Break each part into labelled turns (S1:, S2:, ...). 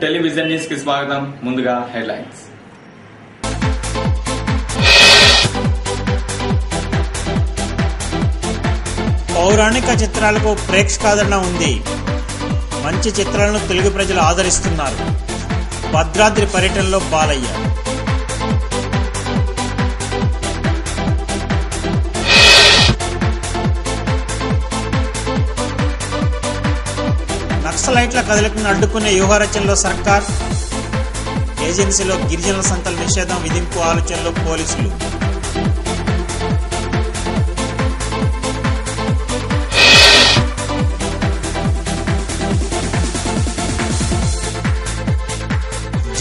S1: Television news కి స్వాగతం. ముందుగా హెడ్లైన్స్.
S2: పౌరాణిక చిత్రాలకు ప్రేక్షకాదరణ ఉంది. మంచి చిత్రాలను తెలుగు ప్రజలు ఆదరిస్తున్నారు. భద్రాద్రి పర్యటనలో బాలయ్య. నక్సలైట్ల కదలికను అడ్డుకునే వ్యూహరచనలో సర్కార్. ఏజెన్సీలో గిరిజనుల సంతల నిషేధం విధింపు ఆలోచనలో పోలీసులు.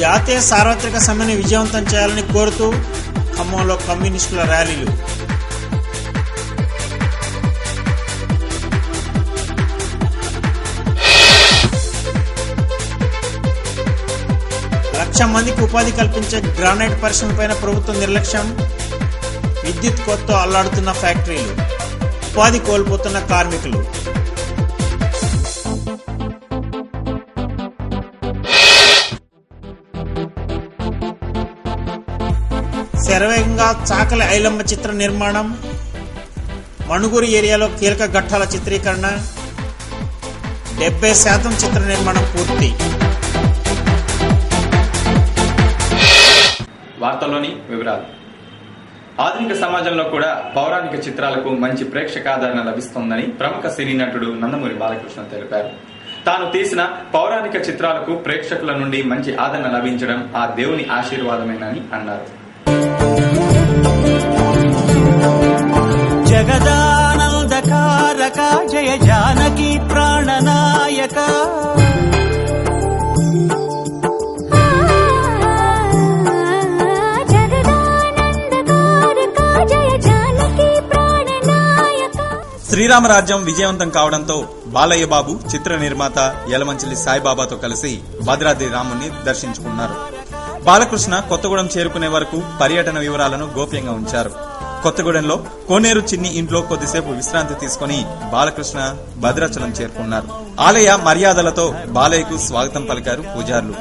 S2: జాతీయ సార్వత్రిక సమ్మెను విజయవంతం చేయాలని కోరుతూ ఖమ్మంలో కమ్యూనిస్టుల ర్యాలీలు. లక్ష మందికి ఉపాధి కల్పించే గ్రానైట్ పరిశ్రమపైన ప్రభుత్వం నిర్లక్ష్యం. విద్యుత్ కోతతో అల్లాడుతున్న ఫ్యాక్టరీలు, ఉపాధి కోల్పోతున్న కార్మికులు. శరవేగంగా చాకలి ఐలమ్మ చిత్ర నిర్మాణం. మణుగూరు ఏరియాలో కీలక ఘట్టాల చిత్రీకరణ. 70% చిత్ర నిర్మాణం పూర్తి.
S1: వార్తల్లోని వివరాలు. ఆధునిక సమాజంలో కూడా పౌరాణిక చిత్రాలకు మంచి ప్రేక్షకాదరణ లభిస్తోందని ప్రముఖ సినీ నటుడు నందమూరి బాలకృష్ణ తెలిపారు. తాను తీసిన పౌరాణిక చిత్రాలకు ప్రేక్షకుల నుండి మంచి ఆదరణ లభించడం ఆ దేవుని ఆశీర్వాదమేనని అన్నారు.
S3: జగదానందకారక జయ జానకి ప్రాణనాయక.
S4: శ్రీరామరాజ్యం విజయవంతం కావడంతో బాలయ్య బాబు చిత్ర నిర్మాత యలమంచిలి సాయిబాబాతో కలిసి భద్రాద్రి రాముని దర్శించుకున్నారు. బాలకృష్ణ కొత్తగూడెం చేరుకునే వరకు పర్యటన వివరాలను గోప్యంగా ఉంచారు. కొత్తగూడెంలో కోనేరు చిన్ని ఇంట్లో కొద్దిసేపు విశ్రాంతి తీసుకుని బాలకృష్ణ భద్రాచలం చేరుకున్నారు. ఆలయ మర్యాదలతో బాలయ్యకు స్వాగతం పలికారు పూజారులు.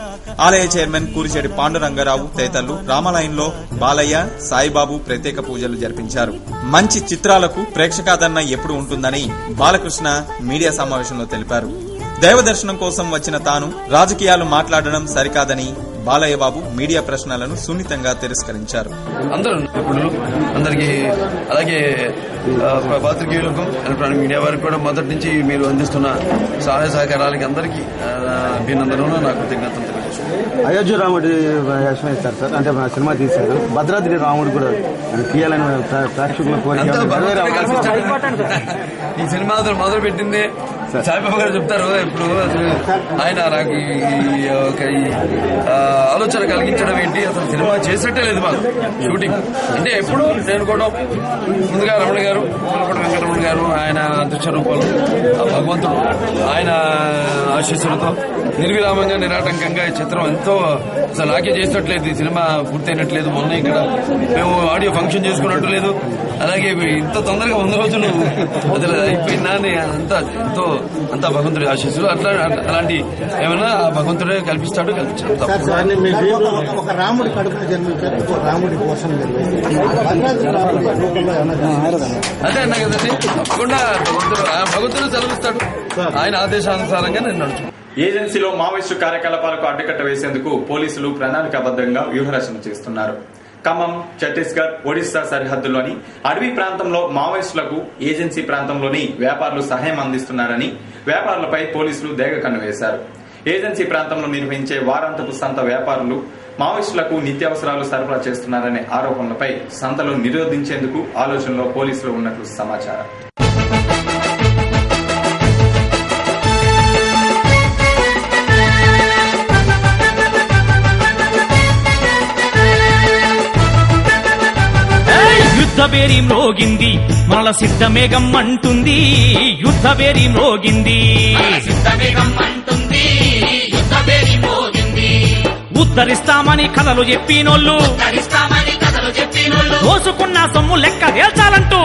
S4: ఆలయ చైర్మన్ కూరిచేడి పాండురంగారావు తదితరులు రామాలయంలో బాలయ్య సాయిబాబు ప్రత్యేక పూజలు జరిపించారు. మంచి చిత్రాలకు ప్రేక్షకాదరణ ఎప్పుడు ఉంటుందని బాలకృష్ణ మీడియా సమావేశంలో తెలిపారు. దైవ దర్శనం కోసం వచ్చిన తాను రాజకీయాలు మాట్లాడడం సరికాదని బాలయ్య బాబు మీడియా ప్రశ్నలను సున్నితంగా తిరస్కరించారు.
S5: అందరికీ అలాగే పాత్రికేయులకు ఎలక్ట్రానిక్ మీడియా వారికి కూడా మొదటి నుంచి మీరు అందిస్తున్న సహాయ సహకారాలకి అందరికీ అభినందనలు, నాకు కృతజ్ఞతలు తెలియజేస్తున్నాను.
S6: అయోధ్య రాముడి వేషం ఇస్తారు సార్, అంటే సినిమా తీశారు. భద్రాద్రి రాముడు కూడా తీయాలని ప్రేక్షకుల కోరిక.
S5: ఈ సినిమా మొదలు పెట్టింది సాయిబాబా గారు చెప్తారు. ఇప్పుడు ఆయన నాకు ఆలోచన కలిగించడం ఏంటి, అసలు సినిమా చేసినట్టే లేదు మాకు షూటింగ్ అంటే. ఎప్పుడు నేను కూడా ముందుగా రమణ గారు, వెంకటరమణ గారు, ఆయన దృశ్య రూపాలు, భగవంతుడు ఆయన ఆశీస్సులతో నిర్విరామంగా నిరాటంకంగా ఈ చిత్రం ఎంతో అసలు నాకే చేసినట్లేదు. ఈ సినిమా పూర్తయినట్లేదు. మొన్న ఇక్కడ మేము ఆడియో ఫంక్షన్ చేసుకున్నట్టు లేదు. అలాగే ఇంత తొందరగా 100 రోజులు అసలు అయిపోయిందా అని అంతా భగవంతుడి ఆశీస్సులు. అలాంటి ఏమైనా భగవంతుడే కల్పిస్తాడు, కల్పించాడు.
S6: ఒక రాముడి కడుపున జన్మించారు, రాముడి కోసం
S5: అదే అన్నా కదండి. తప్పకుండా భగవంతుడు సెలవిస్తాడు. ఆయన ఆదేశానుసారంగా నేను నడుచు.
S1: ఏజెన్సీలో మావోయిస్టు కార్యకలాపాలకు అడ్డుకట్ట వేసేందుకు పోలీసులు ప్రణాళికాబద్దంగా వ్యూహరచన చేస్తున్నారు. ఖమ్మం, ఛత్తీస్గఢ్, ఒడిశా సరిహద్దులోని అడవి ప్రాంతంలో మావోయిస్టులకు ఏజెన్సీ ప్రాంతంలోని వ్యాపారులు సహాయం అందిస్తున్నారని వ్యాపారులపై పోలీసులు దేగ కన్ను వేశారు. ఏజెన్సీ ప్రాంతంలో నిర్వహించే వారాంతపు సంత వ్యాపారులు మావోయిస్టులకు నిత్యావసరాలు సరఫరా చేస్తున్నారనే ఆరోపణలపై సంతలు నిరోధించేందుకు ఆలోచనలో పోలీసులు ఉన్నట్లు సమాచారం.
S3: యుద్ధబేరి మ్రోగింది మరల సిద్ధమేఘం అంటుంది. యుద్ధబేరి మ్రోగింది, ఉద్ధరిస్తామని కథలు చెప్పినోళ్ళు దోసుకున్న సొమ్ము లెక్క తేల్చాలంటూ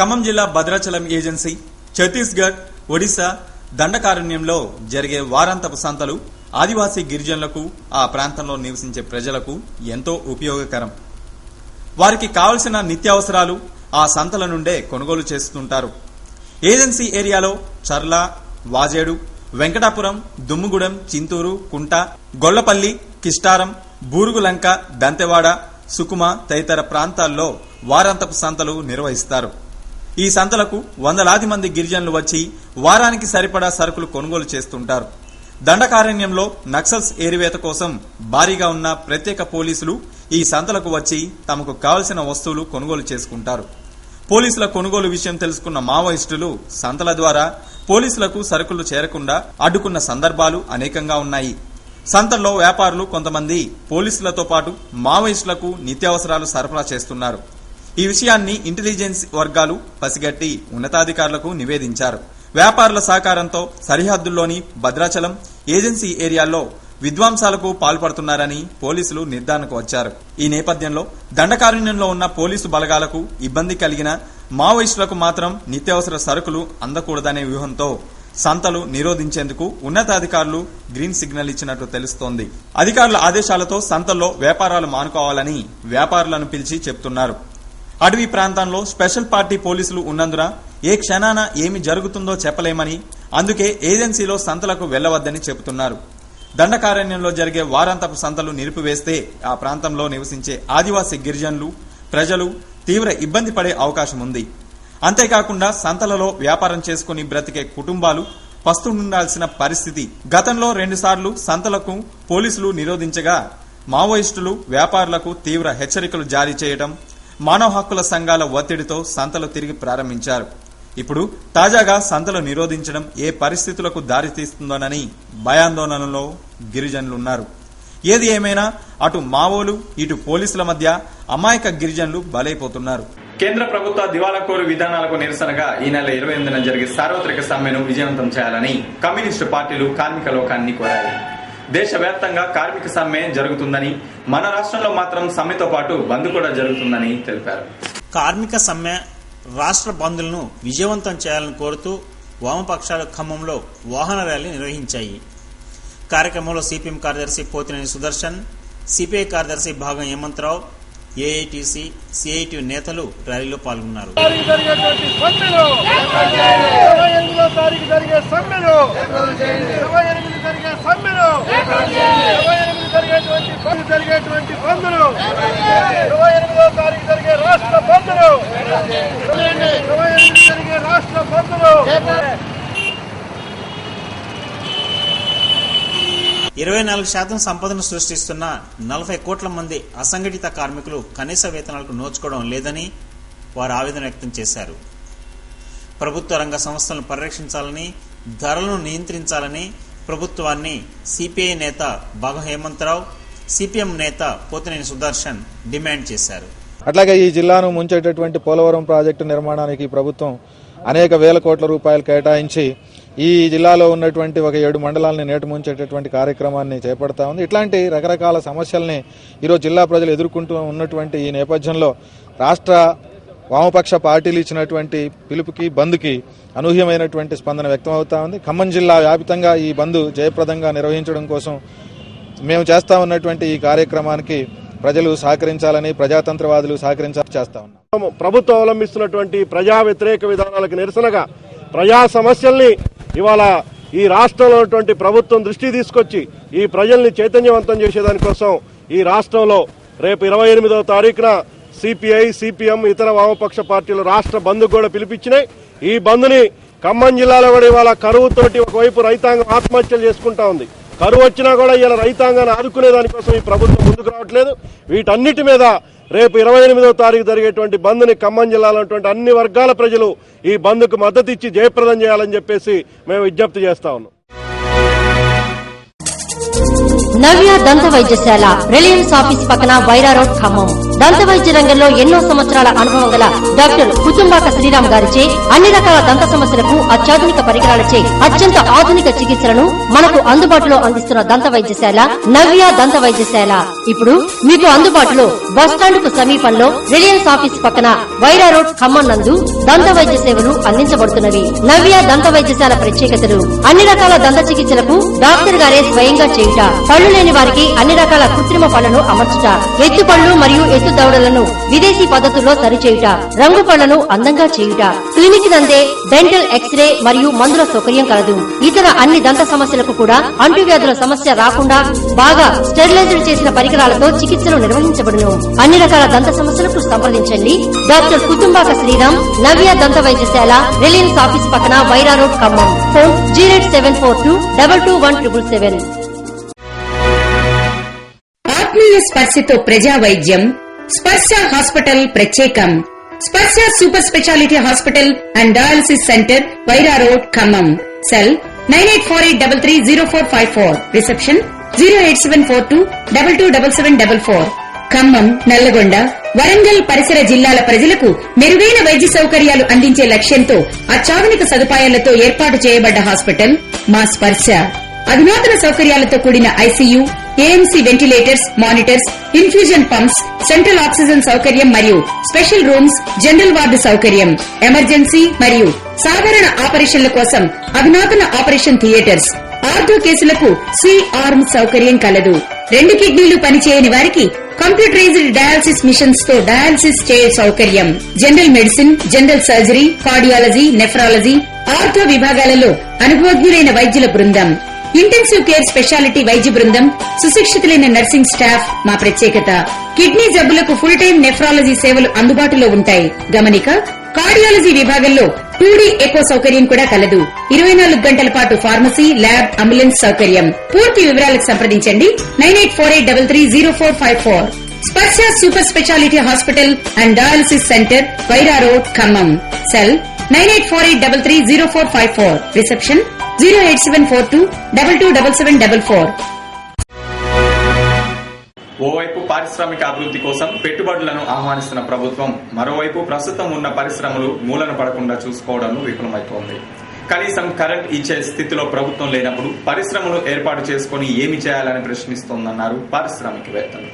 S4: ఖమ్మం జిల్లా భద్రాచలం ఏజెన్సీ, ఛత్తీస్గఢ్, ఒడిశా దండకారణ్యంలో జరిగే వారాంతపు సంతలు ఆదివాసీ గిరిజనులకు, ఆ ప్రాంతంలో నివసించే ప్రజలకు ఎంతో ఉపయోగకరం. వారికి కావలసిన నిత్యావసరాలు ఆ సంతల నుండే కొనుగోలు చేస్తుంటారు. ఏజెన్సీ ఏరియాలో చర్ల, వాజేడు, వెంకటాపురం, దుమ్ముగూడెం, చింతూరు, కుంట, గొల్లపల్లి, కిష్టారం, బూరుగులంక, దంతెవాడ, సుకుమ తదితర ప్రాంతాల్లో వారాంతపు సంతలు నిర్వహిస్తారు. ఈ సంతలకు వందలాది మంది గిరిజనులు వచ్చి వారానికి సరిపడా సరుకులు కొనుగోలు చేస్తుంటారు. దండకారణ్యంలో నక్సల్స్ ఏరివేత కోసం భారీగా ఉన్న ప్రత్యేక పోలీసులు ఈ సంతలకు వచ్చి తమకు కావలసిన వస్తువులు కొనుగోలు చేసుకుంటారు. పోలీసుల కొనుగోలు విషయం తెలుసుకున్న మావోయిస్టులు సంతల ద్వారా పోలీసులకు సరుకులు చేరకుండా అడ్డుకున్న సందర్భాలు అనేకంగా ఉన్నాయి. సంతల్లో వ్యాపారులు కొంతమంది పోలీసులతో పాటు మావోయిస్టులకు నిత్యావసరాలు సరఫరా చేస్తున్నారు. ఈ విషయాన్ని ఇంటెలిజెన్స్ వర్గాలు పసిగట్టి ఉన్నతాధికారులకు నివేదించారు. వ్యాపారుల సహకారంతో సరిహద్దుల్లోని భద్రాచలం, ఏజెన్సీ ఏరియాల్లో విధ్వంసాలకు పాల్పడుతున్నారని పోలీసులు నిర్ధారణకు వచ్చారు. ఈ నేపథ్యంలో దండకారణ్యంలో ఉన్న పోలీసు బలగాలకు ఇబ్బంది కలిగిన మావోయిస్టులకు మాత్రం నిత్యావసర సరుకులు అందకూడదనే వ్యూహంతో సంతలు నిరోధించేందుకు ఉన్నతాధికారులు గ్రీన్ సిగ్నల్ ఇచ్చినట్లు తెలుస్తోంది. అధికారుల ఆదేశాలతో సంతల్లో వ్యాపారాలు మానుకోవాలని వ్యాపారులను పిలిచి చెప్తున్నారు. అడవి ప్రాంతంలో స్పెషల్ పార్టీ పోలీసులు ఉన్నందున ఏ క్షణాన ఏమి జరుగుతుందో చెప్పలేమని, అందుకే ఏజెన్సీలో సంతలకు వెళ్లవద్దని చెబుతున్నారు. దండకారణ్యంలో జరిగే వారాంతపు సంతలు నిలిపివేస్తే ఆ ప్రాంతంలో నివసించే ఆదివాసీ గిరిజనులు, ప్రజలు తీవ్ర ఇబ్బంది పడే అవకాశం ఉంది. అంతేకాకుండా సంతలలో వ్యాపారం చేసుకుని బ్రతికే కుటుంబాలు పస్తుండాల్సిన పరిస్థితి. గతంలో 2 సార్లు సంతలకు పోలీసులు నిరోధించగా మావోయిస్టులు వ్యాపారులకు తీవ్ర హెచ్చరికలు జారీ చేయడం, మానవ హక్కుల సంఘాల ఒత్తిడితో సంతలు తిరిగి ప్రారంభించారు. ఇప్పుడు తాజాగా సంతలు నిరోధించడం ఏ పరిస్థితులకు దారితీస్తుందోనని భయాందోళనలో గిరిజనులున్నారు. ఏది ఏమైనా అటు మావోలు, ఇటు పోలీసుల మధ్య అమాయక గిరిజనులు బలైపోతున్నారు.
S1: కేంద్ర ప్రభుత్వ దివాళాకోరు విధానాలకు నిరసనగా ఈ నెల 28న జరిగే సార్వత్రిక సమ్మెను విజయవంతం చేయాలని కమ్యూనిస్టు పార్టీలు కార్మిక లోకాన్ని కోరాయి. దేశవ్యాప్తంగా కార్మిక సమ్మె జరుగుతుందని, మన రాష్ట్రంలో మాత్రం సమ్మెతో పాటు బంద్ కూడా జరుగుతుందని తెలిపారు.
S2: కార్మిక సమ్మె, రాష్ట్ర బంద్లను విజయవంతం చేయాలని కోరుతూ వామపక్షాలు ఖమ్మంలో వాహన ర్యాలీ నిర్వహించాయి. కార్యక్రమంలో సిపిఎం కార్యదర్శి పోతినేని సుదర్శన్, సిపిఐ కార్యదర్శి భాగం హేమంతరావు, ఏఐటిసి, సిఐటి నేతలు ర్యాలీలో పాల్గొన్నారు. ఇరవై 24% సంపదను సృష్టిస్తున్న 40 కోట్ల మంది అసంఘటిత కార్మికులు కనీస వేతనాలకు నోచుకోవడం లేదని వారు ఆవేదన వ్యక్తం చేశారు. ప్రభుత్వ రంగ సంస్థలను పరిరక్షించాలని, ధరలను నియంత్రించాలని ప్రభుత్వాన్ని సిపిఐ నేత భాగం హేమంతరావు, సిపిఎం నేత పోతినేని సుదర్శన్ డిమాండ్ చేశారు.
S7: అట్లాగే ఈ జిల్లాను ముంచేటటువంటి పోలవరం ప్రాజెక్టు నిర్మాణానికి ప్రభుత్వం అనేక వేల కోట్ల రూపాయలు కేటాయించి ఈ జిల్లాలో ఉన్నటువంటి ఒక 7 మండలాలని నేటి ముంచేటటువంటి కార్యక్రమాన్ని చేపడతా ఉంది. ఇట్లాంటి రకరకాల సమస్యల్ని ఈరోజు జిల్లా ప్రజలు ఎదుర్కొంటూ ఉన్నటువంటి ఈ నేపథ్యంలో రాష్ట్ర వామపక్ష పార్టీలు ఇచ్చినటువంటి పిలుపుకి, బంద్కి అనూహ్యమైనటువంటి స్పందన వ్యక్తం అవుతా ఉంది. ఖమ్మం జిల్లా వ్యాప్తంగా ఈ బంద్ జయప్రదంగా నిర్వహించడం కోసం మేము చేస్తా ఉన్నటువంటి ఈ కార్యక్రమానికి ప్రజలు సహకరించాలని, ప్రజాతంత్రవాదులు సహకరించాలని చేస్తా ఉన్నాం.
S8: ప్రభుత్వం అవలంబిస్తున్నటువంటి ప్రజా వ్యతిరేక విధానాలకు నిరసనగా ప్రజా సమస్యల్ని ఇవాళ ఈ రాష్ట్రంలో ఉన్నటువంటి ప్రభుత్వం దృష్టి తీసుకొచ్చి ఈ ప్రజల్ని చైతన్యవంతం చేసేదానికోసం ఈ రాష్ట్రంలో రేపు 28వ తారీఖున సిపిఐ, సిపిఎం, ఇతర వామపక్ష పార్టీలు రాష్ట్ర బంద్ కూడా పిలిపించినాయి. ఈ బంద్ని ఖమ్మం జిల్లాలో కూడా ఇవాళ కరువుతోటి ఒకవైపు రైతాంగం ఆత్మహత్యలు చేసుకుంటా ఉంది. కరువు వచ్చినా కూడా ఇలా రైతాంగాన్ని ఆదుకునే దానికోసం ఈ ప్రభుత్వం ముందుకు రావట్లేదు. వీటన్నిటి మీద రేపు 28వ తారీఖు జరిగేటువంటి బంద్ని ఖమ్మం జిల్లాలో ఉన్నటువంటి అన్ని వర్గాల ప్రజలు ఈ బంద్కు మద్దతు ఇచ్చి జయప్రదం చేయాలని చెప్పేసి మేము విజ్ఞప్తి చేస్తా ఉన్నాం.
S9: నవ్య దంత వైద్యశాల, రిలయన్స్ ఆఫీస్ పక్కన వైరా రోడ్, ఖమ్మం. దంత వైద్య రంగంలో ఎన్నో సంవత్సరాల అనుభవం గల డాక్టర్ కుతుంబాక శ్రీరామ్ గారిచే అన్ని రకాల దంత సమస్యలకు అత్యాధునిక పరికరాలచే అత్యంత ఆధునిక చికిత్సలను మనకు అందుబాటులో అందిస్తున్న దంత వైద్యశాల నవ్య దంత వైద్యశాల ఇప్పుడు మీకు అందుబాటులో బస్టాండ్ కు సమీపంలో రిలయన్స్ ఆఫీస్ పక్కన వైరా రోడ్ ఖమ్మం నందు దంత వైద్య సేవలు అందించబడుతున్నవి. నవ్య దంత వైద్యశాల ప్రత్యేకతలు అన్ని రకాల దంత చికిత్సలకు డాక్టర్ గారే స్వయంగా చేయుట, పళ్లు లేని వారికి అన్ని రకాల కృత్రిమ పళ్లను అమర్చుట, ఎత్తు పళ్లు మరియు ఎత్తు దవడలను విదేశీ పద్ధతుల్లో సరిచేయుట, రంగు పళ్లను అందంగా చేయుట, క్లినిక్ నందే డెంటల్ ఎక్స్రే మరియు మందుల సౌకర్యం కలదు. ఇతర అన్ని దంత సమస్యలకు కూడా అంటువ్యాధుల సమస్య రాకుండా బాగా స్టెరిలైజ్డ్ చేసిన పరికరాలతో చికిత్సలు నిర్వహించబడును. అన్ని రకాల దంత సమస్యలకు సంప్రదించండి డాక్టర్ కుటుంబాక శ్రీరామ్, నవ్య దంత వైద్యశాల, రిలయన్స్ ఆఫీస్ పక్కన వైరా రోడ్ ఖమ్మం. ఫోన్ 08742221777.
S10: ఆత్మీయ స్పర్శతో ప్రజా వైద్యం స్పర్శ హాస్పిటల్ ప్రత్యేకం. స్పర్శ super speciality hospital and dialysis centre, Wyra road Khammam. Cell 9848330454. Reception 08742227744. Khammam, Nalgonda, Warangal పరిసర జిల్లాల ప్రజలకు మెరుగైన వైద్య సౌకర్యాలు అందించే లక్ష్యంతో అత్యాధునిక సదుపాయాలతో ఏర్పాటు చేయబడ్డ హాస్పిటల్ మా స్పర్శ. అధునాతన సౌకర్యాలతో కూడిన ICU, AMC ventilators, monitors, infusion pumps, central oxygen సౌకర్యం మరియు స్పెషల్ రూమ్స్, జనరల్ వార్డు సౌకర్యం, ఎమర్జెన్సీ మరియు సాధారణ ఆపరేషన్ల కోసం అధునాతన ఆపరేషన్ థియేటర్స్, ఆర్థో కేసులకు C-ఆర్మ్ సౌకర్యం కలదు. 2 కిడ్నీలు పనిచేయని వారికి కంప్యూటరైజ్డ్ డయాలసిస్ మిషన్స్ తో డయాలసిస్ చేయే సౌకర్యం, general medicine, general surgery, cardiology, nephrology, ortho విభాగాలలో అనుభవజ్ఞులైన వైద్యుల బృందం, ఇంటెన్సివ్ కేర్ స్పెషాలిటీ వైద్య బృందం, సుశిక్షితులైన నర్సింగ్ స్టాఫ్ మా ప్రత్యేకత. కిడ్నీ జబ్బులకు ఫుల్ టైం నెఫ్రాలజీ సేవలు అందుబాటులో ఉంటాయి. గమనిక, కార్డియాలజీ విభాగంలో 2D ఎకో సౌకర్యం కూడా కలదు. 24 గంటల పాటు ఫార్మసీ, ల్యాబ్, అంబులెన్స్ సౌకర్యం. పూర్తి వివరాలకు సంప్రదించండి 9848330454. స్పర్శ super speciality hospital and dialysis centre, Wyra road Khammam. Cell 9848330454. Reception 08742227744.
S1: ఓవైపు పారిశ్రామిక అభివృద్ధి కోసం పెట్టుబడులను ఆహ్వానిస్తున్న ప్రభుత్వం, మరోవైపు ప్రస్తుతం ఉన్న పరిశ్రమలు మూలన పడకుండా చూసుకోవడంలో విఫలమైతోంది. కనీసం కరెంట్ ఇచ్చే స్థితిలో ప్రభుత్వం లేనప్పుడు పరిశ్రమలు ఏర్పాటు చేసుకుని ఏమి చేయాలని ప్రశ్నిస్తోందన్నారు పారిశ్రామికవేత్తలు.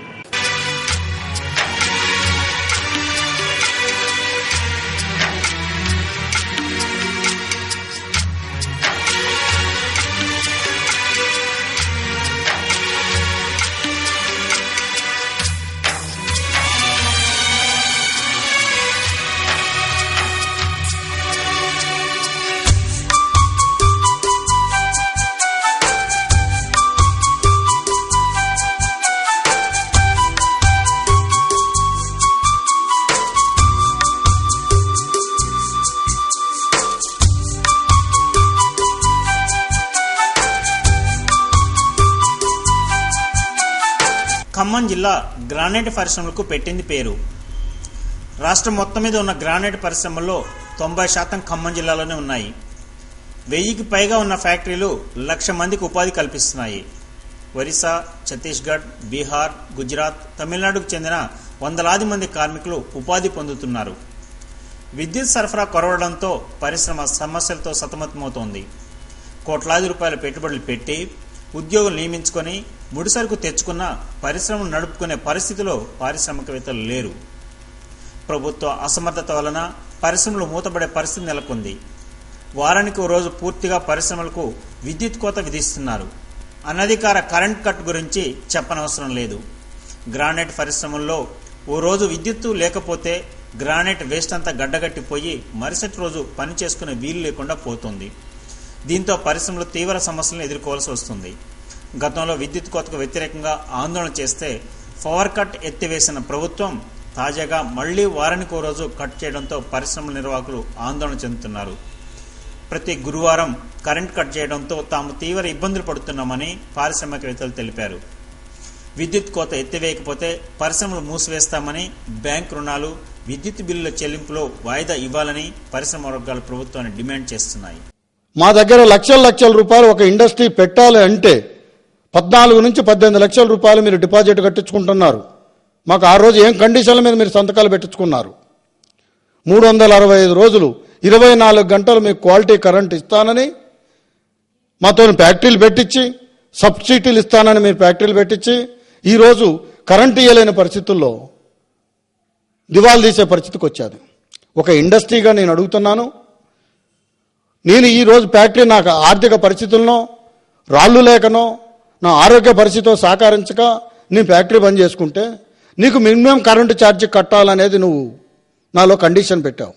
S2: ఖమ్మం జిల్లా గ్రానైట్ పరిశ్రమలకు పెట్టింది పేరు. రాష్ట్రం మొత్తం మీద ఉన్న గ్రానైట్ పరిశ్రమల్లో 90% ఖమ్మం జిల్లాలోనే ఉన్నాయి. 1000కి పైగా ఉన్న ఫ్యాక్టరీలు 1,00,000 మందికి ఉపాధి కల్పిస్తున్నాయి. ఒరిస్సా, ఛత్తీస్గఢ్, బీహార్, గుజరాత్, తమిళనాడుకు చెందిన వందలాది మంది కార్మికులు ఉపాధి పొందుతున్నారు. విద్యుత్ సరఫరా కొరవడంతో పరిశ్రమ సమస్యలతో సతమతమవుతోంది. కోట్లాది రూపాయల పెట్టుబడులు పెట్టి ఉద్యోగులు నియమించుకొని ముడిసరుకు తెచ్చుకున్న పరిశ్రమను నడుపుకునే పరిస్థితిలో పారిశ్రామికవేత్తలు లేరు. ప్రభుత్వ అసమర్థత వలన పరిశ్రమలు మూతపడే పరిస్థితి నెలకొంది. వారానికి ఓ రోజు పూర్తిగా పరిశ్రమలకు విద్యుత్ కోత విధిస్తున్నారు. అనధికార కరెంట్ కట్ గురించి చెప్పనవసరం లేదు. గ్రానైట్ పరిశ్రమల్లో ఓ రోజు విద్యుత్తు లేకపోతే గ్రానైట్ వేస్ట్ అంతా గడ్డగట్టిపోయి మరుసటి రోజు పని చేసుకునే వీలు లేకుండా పోతుంది. దీంతో పరిశ్రమలు తీవ్ర సమస్యలను ఎదుర్కోవాల్సి వస్తుంది. గతంలో విద్యుత్ కోతకు వ్యతిరేకంగా ఆందోళన చేస్తే పవర్ కట్ ఎత్తివేసిన ప్రభుత్వం తాజాగా మళ్లీ వారానికి ఓ రోజు కట్ చేయడంతో పరిశ్రమల నిర్వాహకులు ఆందోళన చెందుతున్నారు. ప్రతి గురువారం కరెంట్ కట్ చేయడంతో తాము తీవ్ర ఇబ్బందులు పడుతున్నామని పారిశ్రామికవేత్తలు తెలిపారు. విద్యుత్ కోత ఎత్తివేయకపోతే పరిశ్రమలు మూసివేస్తామని, బ్యాంక్ రుణాలు, విద్యుత్ బిల్లుల చెల్లింపులో వాయిదా ఇవ్వాలని పరిశ్రమ వర్గాలు ప్రభుత్వాన్ని డిమాండ్ చేస్తున్నాయి.
S11: మా దగ్గర లక్షల రూపాయలు ఒక ఇండస్ట్రీ పెట్టాలి అంటే 14 నుంచి 18 లక్షల రూపాయలు మీరు డిపాజిట్ కట్టించుకుంటున్నారు. మాకు ఆ రోజు ఏం కండిషన్ల మీద మీరు సంతకాలు పెట్టించుకున్నారు? 365 రోజులు 24 గంటలు మీకు క్వాలిటీ కరెంట్ ఇస్తానని మాతో ఫ్యాక్టరీలు పెట్టించి, సబ్సిడీలు ఇస్తానని మీరు ఫ్యాక్టరీలు పెట్టించి, ఈరోజు కరెంట్ ఇవ్వలేని పరిస్థితుల్లో దివాలు తీసే పరిస్థితికి వచ్చాది. ఒక ఇండస్ట్రీగా నేను అడుగుతున్నాను, నేను ఈరోజు ఫ్యాక్టరీ నాకు ఆర్థిక పరిస్థితుల్లో రాళ్ళు లేకనో నా ఆరోగ్య పరిస్థితితో సహకరించక నేను ఫ్యాక్టరీ బంద్ చేసుకుంటే నీకు మినిమం కరెంటు ఛార్జీ కట్టాలనేది నువ్వు నాలో కండిషన్ పెట్టావు.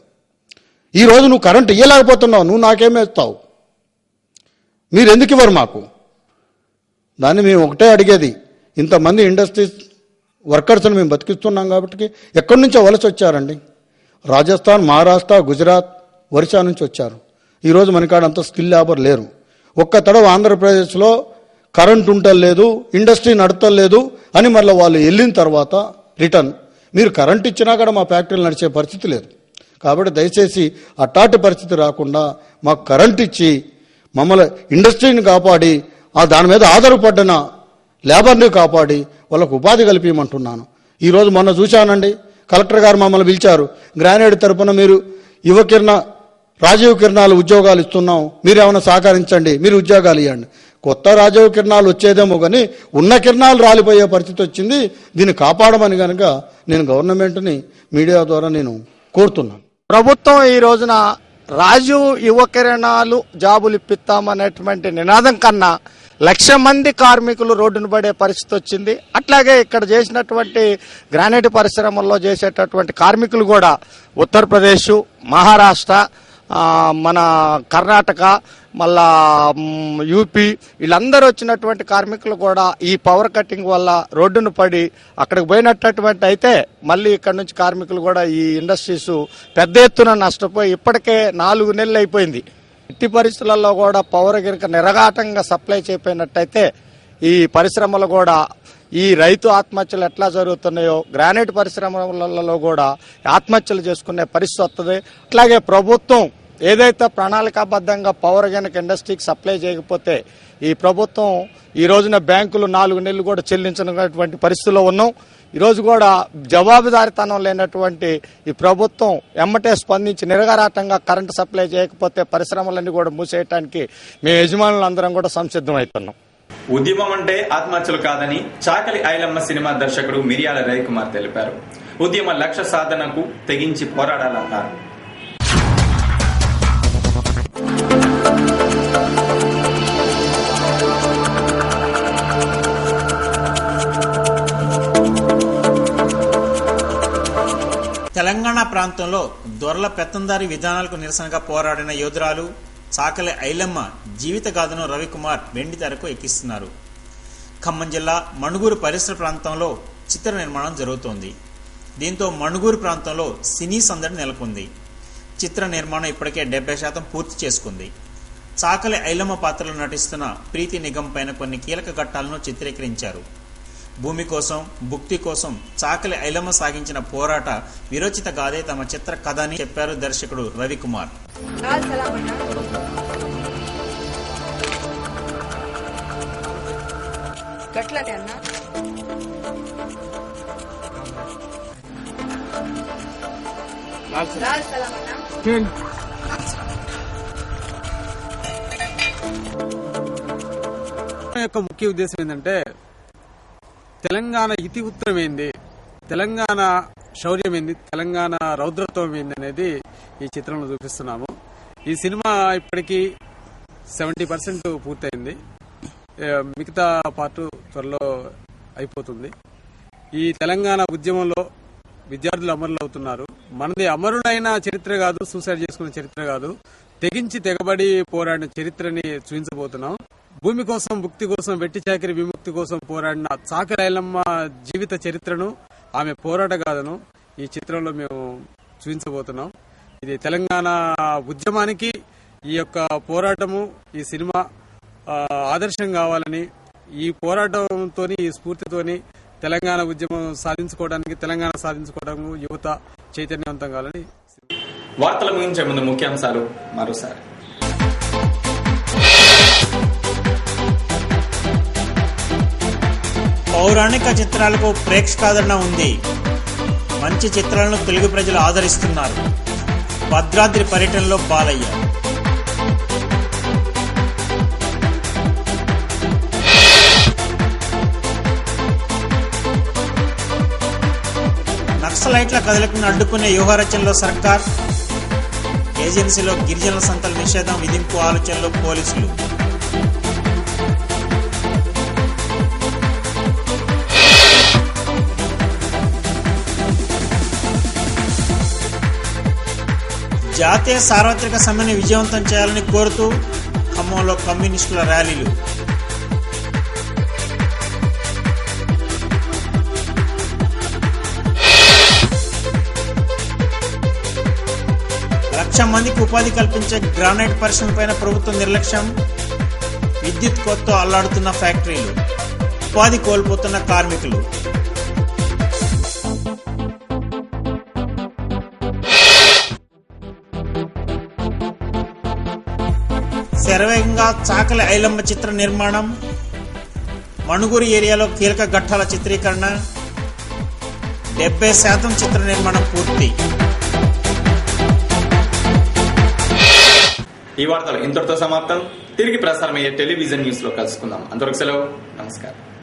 S11: ఈరోజు నువ్వు కరెంటు ఇవ్వలేకపోతున్నావు, నువ్వు నాకేమేస్తావు? మీరు ఎందుకు ఇవ్వరు మాకు? దాన్ని మేము ఒకటే అడిగేది, ఇంతమంది ఇండస్ట్రీస్ వర్కర్స్ని మేము బతికిస్తున్నాం కాబట్టి ఎక్కడి నుంచో వలస వచ్చారండి. రాజస్థాన్, మహారాష్ట్ర, గుజరాత్, ఒరిస్సా నుంచి వచ్చారు. ఈరోజు మనకాడ అంత స్కిల్ లేబర్ లేరు. ఒక్క తడవ ఆంధ్రప్రదేశ్లో కరెంట్ ఉండలేదు, ఇండస్ట్రీ నడతలేదు అని మళ్ళీ వాళ్ళు వెళ్ళిన తర్వాత రిటర్న్ మీరు కరెంట్ ఇచ్చినా కూడా మా ఫ్యాక్టరీలు నడిచే పరిస్థితి లేదు. కాబట్టి దయచేసి అట్టాటి పరిస్థితి రాకుండా మాకు కరెంట్ ఇచ్చి మమ్మల్ని ఇండస్ట్రీని కాపాడి దాని మీద ఆధారపడిన లేబర్ని కాపాడి వాళ్ళకు ఉపాధి కల్పించమంటున్నాను. ఈరోజు మొన్న చూశానండి, కలెక్టర్ గారు మమ్మల్ని పిలిచారు, గ్రానైట్ తరపున మీరు రాజీవ్ కిరణాలు ఉద్యోగాలు ఇస్తున్నాం, మీరేమైనా సహకరించండి, మీరు ఉద్యోగాలు ఇవ్వండి. కొత్త రాజీవ్ కిరణాలు వచ్చేదేమో కానీ ఉన్న కిరణాలు రాలిపోయే పరిస్థితి వచ్చింది. దీన్ని కాపాడమని కనుక నేను గవర్నమెంట్ని మీడియా ద్వారా నేను కోరుతున్నాను.
S12: ప్రభుత్వం ఈ రోజున రాజీవ్ యువ కిరణాలు జాబులు ఇప్పిస్తామనేటువంటి నినాదం కన్నా 1,00,000 మంది కార్మికులు రోడ్డును పడే పరిస్థితి వచ్చింది. అట్లాగే ఇక్కడ చేసినటువంటి గ్రానైట్ పరిశ్రమల్లో చేసేటటువంటి కార్మికులు కూడా ఉత్తరప్రదేశ్, మహారాష్ట్ర, మన కర్ణాటక, మళ్ళా యూపీ వీళ్ళందరూ వచ్చినటువంటి కార్మికులు కూడా ఈ పవర్ కటింగ్ వల్ల రోడ్డును పడి అక్కడికి పోయినటువంటి అయితే మళ్ళీ ఇక్కడ నుంచి కార్మికులు కూడా ఈ ఇండస్ట్రీస్ పెద్ద ఎత్తున నష్టపోయి ఇప్పటికే 4 నెలలు అయిపోయింది. ఇట్టి పరిస్థితులలో కూడా పవర్ గిరిక నిరగాటంగా సప్లై చేయపోయినట్టయితే ఈ పరిశ్రమలు కూడా ఈ రైతు ఆత్మహత్యలు ఎట్లా జరుగుతున్నాయో గ్రానైట్ పరిశ్రమలలో కూడా ఆత్మహత్యలు చేసుకునే పరిస్థితి వస్తుంది. అట్లాగే ప్రభుత్వం ఏదైతే ప్రణాళికాబద్ధంగా పవర్ గనక ఇండస్ట్రీకి సప్లై చేయకపోతే ఈ ప్రభుత్వం ఈ రోజున బ్యాంకులు 4 నెలలు కూడా చెల్లించినటువంటి పరిస్థితిలో ఉన్నాం. ఈరోజు కూడా జవాబుదారీతనం లేనటువంటి ఈ ప్రభుత్వం ఎమ్మటే స్పందించి నిరగారాటంగా కరెంటు సప్లై చేయకపోతే పరిశ్రమలన్నీ కూడా మూసేయడానికి మేము యజమానులందరం కూడా సంసిద్ధమవుతున్నాం.
S1: ఉద్యమం అంటే ఆత్మహత్యలు కాదని చాకలి ఐలమ్మ సినిమా దర్శకుడు మిరియాల రవికుమార్ తెలిపారు. ఉద్యమ లక్ష్య సాధనకు తెగించి పోరాడాలన్నారు.
S2: తెలంగాణ ప్రాంతంలో దొరల పెత్తందారి విధానాలకు నిరసనగా పోరాడిన యోధురాలు చాకలి ఐలమ్మ జీవిత గాథను రవికుమార్ వెండితెరకు ఎక్కిస్తున్నారు. ఖమ్మం జిల్లా మణుగూరు పరిసర ప్రాంతంలో చిత్ర నిర్మాణం జరుగుతోంది. దీంతో మణుగూరు ప్రాంతంలో సినీ సందడి నెలకొంది. చిత్ర నిర్మాణం ఇప్పటికే 70% పూర్తి చేసుకుంది. చాకలి ఐలమ్మ పాత్రలో నటిస్తున్న ప్రీతి నిగమ్ పైన కొన్ని కీలక ఘట్టాలను చిత్రీకరించారు. భూమి కోసం, భుక్తి కోసం చాకలి ఐలమ్మ సాగించిన పోరాట విరోచిత గాథే తమ చిత్ర కథ అని చెప్పారు దర్శకుడు రవికుమార్.
S13: యొక్క ముఖ్య ఉద్దేశం ఏంటంటే తెలంగాణ ఇతివృత్తం ఏంది, తెలంగాణ శౌర్యం ఏంది, తెలంగాణ రౌద్రత్వం ఏంది అనేది ఈ చిత్రంలో చూపిస్తున్నాము. ఈ సినిమా ఇప్పటికీ 70% పూర్తయింది. మిగతా పార్ట్ త్వరలో అయిపోతుంది. ఈ తెలంగాణ ఉద్యమంలో విద్యార్థులు అమరులు అవుతున్నారు. మనది అమరుడైన చరిత్ర కాదు, సూసైడ్ చేసుకున్న చరిత్ర కాదు, తెగించి తెగబడి పోరాడిన చరిత్రని చూపించబోతున్నాం. భూమి కోసం, భుక్తి కోసం, వెట్టి చాకిరి విముక్తి కోసం పోరాడిన చాకలి ఐలమ్మ జీవిత చరిత్రను, ఆమె పోరాట గాథను ఈ చిత్రంలో మేము చూపించబోతున్నాం. ఇది తెలంగాణ ఉద్యమానికి ఈ యొక్క పోరాటము, ఈ సినిమా ఆదర్శం కావాలని, ఈ పోరాటంతో, ఈ స్ఫూర్తితోని తెలంగాణ ఉద్యమం సాధించుకోవడానికి, తెలంగాణ సాధించుకోవడానికి యువత చైతన్యవంతం కావాలని.
S1: వార్తలు ముగించే ముందు ముఖ్యాంశాలు మరోసారి.
S2: పౌరాణిక చిత్రాలకు ప్రేక్షకాదరణ ఉంది. మంచి చిత్రాలను తెలుగు ప్రజలు ఆదరిస్తున్నారు. భద్రాద్రి పర్యటనలో బాలయ్య. నక్సలైట్ల కదలికను అడ్డుకునే వ్యూహరచనలో సర్కార్. ఏజెన్సీలో గిరిజనుల సంతల నిషేధం విధింపు ఆలోచనలో పోలీసులు. జాతీయ సార్వత్రిక సమ్మెను విజయవంతం చేయాలని కోరుతూ ఖమ్మంలో కమ్యూనిస్టుల ర్యాలీలు. లక్ష మందికి ఉపాధి కల్పించే గ్రానైట్ పరిశ్రమపైన ప్రభుత్వం నిర్లక్ష్యం. విద్యుత్ కోతతో అల్లాడుతున్న ఫ్యాక్టరీలు, ఉపాధి కోల్పోతున్న కార్మికులు. శరవేగంగా చాకలి ఐలమ్మ చిత్ర నిర్మాణం. మణుగూరు ఏరియాలో కీలక ఘట్టాల చిత్రీకరణ. 70% చిత్ర నిర్మాణం పూర్తి.
S1: ఈ వార్తలు ఇంతటితో సమాప్తం. తిరిగి ప్రసారమయ్యే టెలివిజన్ న్యూస్ లో కలుసుకుందాం. అంతవరకు సెలవు. నమస్కారం.